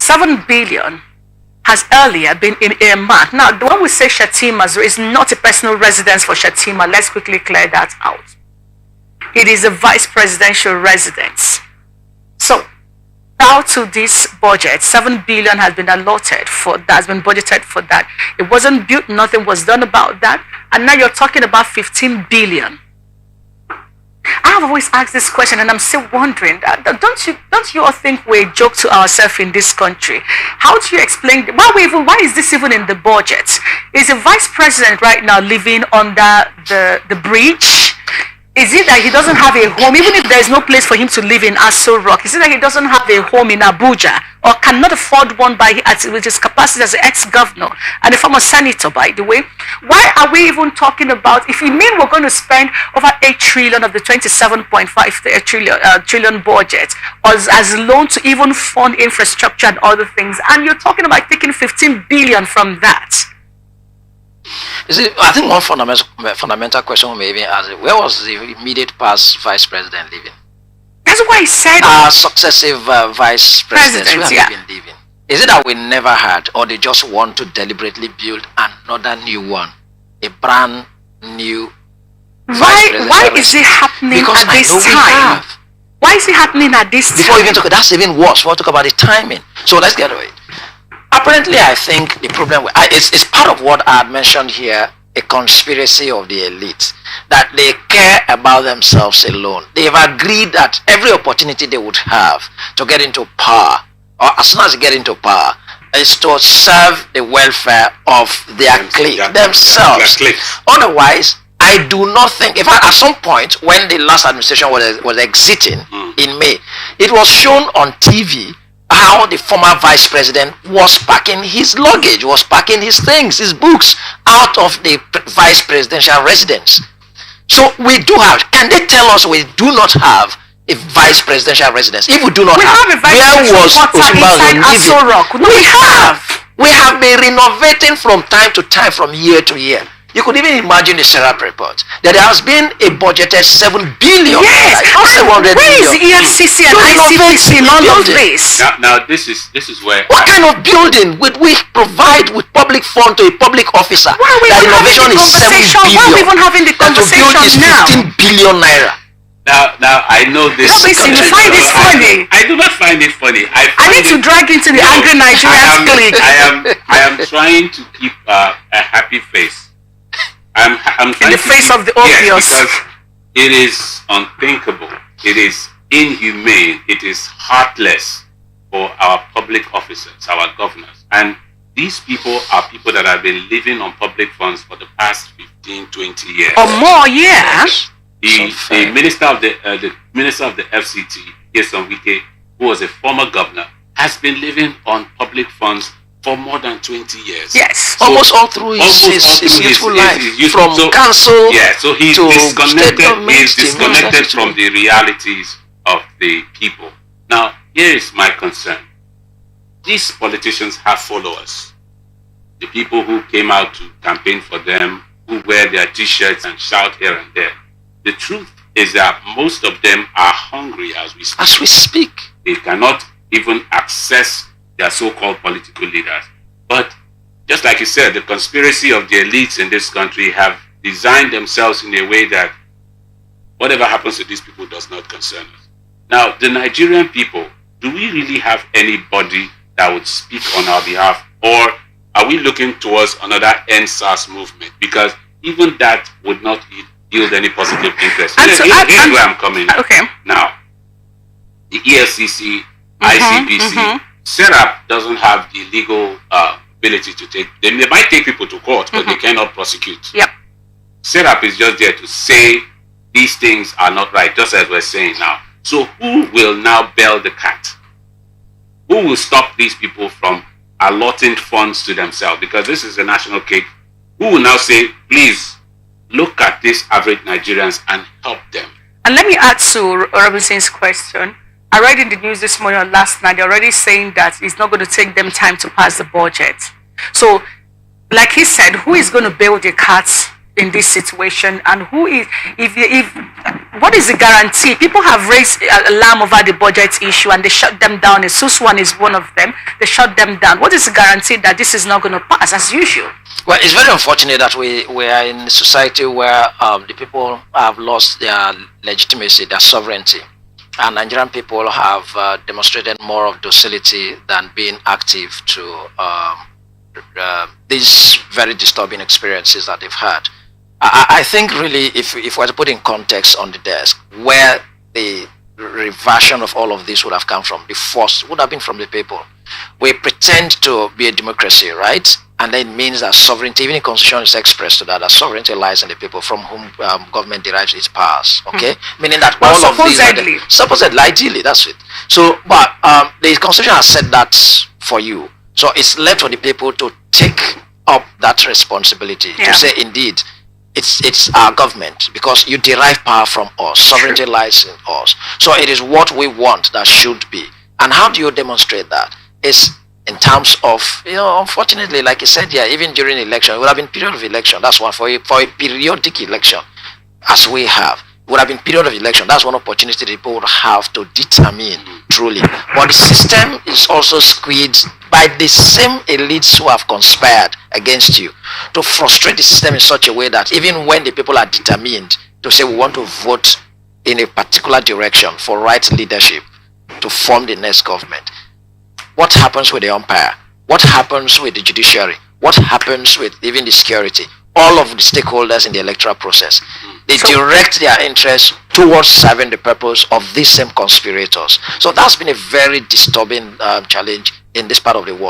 7 billion has earlier been in earmarked. Now, when we say Shettima, there is not a personal residence for Shettima. Let's quickly clear that out. It is a vice presidential residence. So, now to this budget, 7 billion has been allotted for that, has been budgeted for that. It wasn't built, nothing was done about that. And now you're talking about 15 billion. I've always asked this question, and I'm still wondering, don't you all think we joke to ourselves in this country? How do you explain, why is this even in the budget? Is the vice president right now living under the bridge? Is it that he doesn't have a home, even if there's no place for him to live in Aso Rock? Is it that he doesn't have a home in Abuja, or cannot afford one with his capacity as an ex-governor and a former senator, by the way? Why are we even talking about, if we mean we're going to spend over 8 trillion of the 27.5 trillion budget as loan to even fund infrastructure and other things, and you're talking about taking 15 billion from that? You see, I think one fundamental question may be asked: where was the immediate past vice president living? That's why I said successive vice presidents who have been living. Is it that we never had, or they just want to deliberately build another new one, a brand new vice president? Why is it happening at this time? Why is it happening at this time? Before we even talk, that's even worse. We'll talk about the timing. So let's get to it. Apparently, I think the problem it's part of what I had mentioned here, a conspiracy of the elites, that they care about themselves alone. They've agreed that every opportunity they would have to get into power, or as soon as they get into power, is to serve the welfare of their clique, themselves. Otherwise, I do not think, in fact, at some point when the last administration was exiting in May, it was shown on TV how the former vice president was packing his luggage, was packing his things, his books out of the vice presidential residence. So we do have, can they tell us we do not have a vice presidential residence? If we do not have a vice presidential we have been renovating from time to time, from year to year. You could even imagine the SERAP report that there has been a budgeted 7 billion. Yes, where is EFCC and ICPC in all of this? Now this is where. What kind of building would we provide with public fund to a public officer? Why are we even having the conversation? Why are we even having the conversation now? 15 billion naira. Now I know this. Listen, you find this funny. I do not find it funny. I need to drag into the angry Nigerian clique. I am trying to keep a happy face. I'm trying in the face of the obvious. Yes, because it is unthinkable. It is inhumane. It is heartless for our public officers, our governors. And these people are people that have been living on public funds for the past 15, 20 years. Or more, yeah. The minister of the FCT, Nyesom Wike, who was a former governor, has been living on public funds for more than 20 years. Yes. So almost all through his youthful life. From council so he's disconnected from the realities of the people. Now, here is my concern. These politicians have followers. The people who came out to campaign for them, who wear their t-shirts and shout here and there. The truth is that most of them are hungry as we speak. As we speak. They cannot even access their so-called political leaders. But just like you said, the conspiracy of the elites in this country have designed themselves in a way that whatever happens to these people does not concern us. Now, the Nigerian people, do we really have anybody that would speak on our behalf, or are we looking towards another NSAS movement? Because even that would not yield any positive interest. Here's where I'm coming. Okay. Now, the EFCC, ICPC, SERAP doesn't have the legal ability to take. They might take people to court, but they cannot prosecute. Yep. SERAP is just there to say these things are not right, just as we're saying now. So who will now bail the cat? Who will stop these people from allotting funds to themselves? Because this is a national cake. Who will now say, please look at these average Nigerians and help them? And let me add to Robinson's question. I read in the news this morning or last night, they're already saying that it's not going to take them time to pass the budget. So, like he said, who is going to bail the cats in this situation, and who is, if what is the guarantee? People have raised alarm over the budget issue and they shut them down. And Suswan is one of them. They shut them down. What is the guarantee that this is not going to pass as usual? Well, it's very unfortunate that we are in a society where the people have lost their legitimacy, their sovereignty, and Nigerian people have demonstrated more of docility than being active to these very disturbing experiences that they've had. I think really, if we were to put in context on the desk, where the reversion of all of this would have come from, the force would have been from the people. We pretend to be a democracy, right? And then it means that sovereignty, even in constitution is expressed to that sovereignty lies in the people from whom government derives its powers, okay? Meaning that all of these... Supposedly, ideally, that's it. So, but the constitution has said that for you. So it's left for the people to take up that responsibility, to say, indeed, it's our government, because you derive power from us. Sovereignty lies in us. So it is what we want that should be. And how do you demonstrate that? It's in terms of, unfortunately, like I said here, even during election, it would have been period of election. That's one for a periodic election, as we have. It would have been period of election. That's one opportunity that people would have to determine truly. But the system is also squeezed by the same elites who have conspired against you to frustrate the system in such a way that even when the people are determined to say we want to vote in a particular direction for right leadership to form the next government, what happens with the umpire? What happens with the judiciary? What happens with even the security? All of the stakeholders in the electoral process. They direct their interests towards serving the purpose of these same conspirators. So that's been a very disturbing challenge in this part of the world.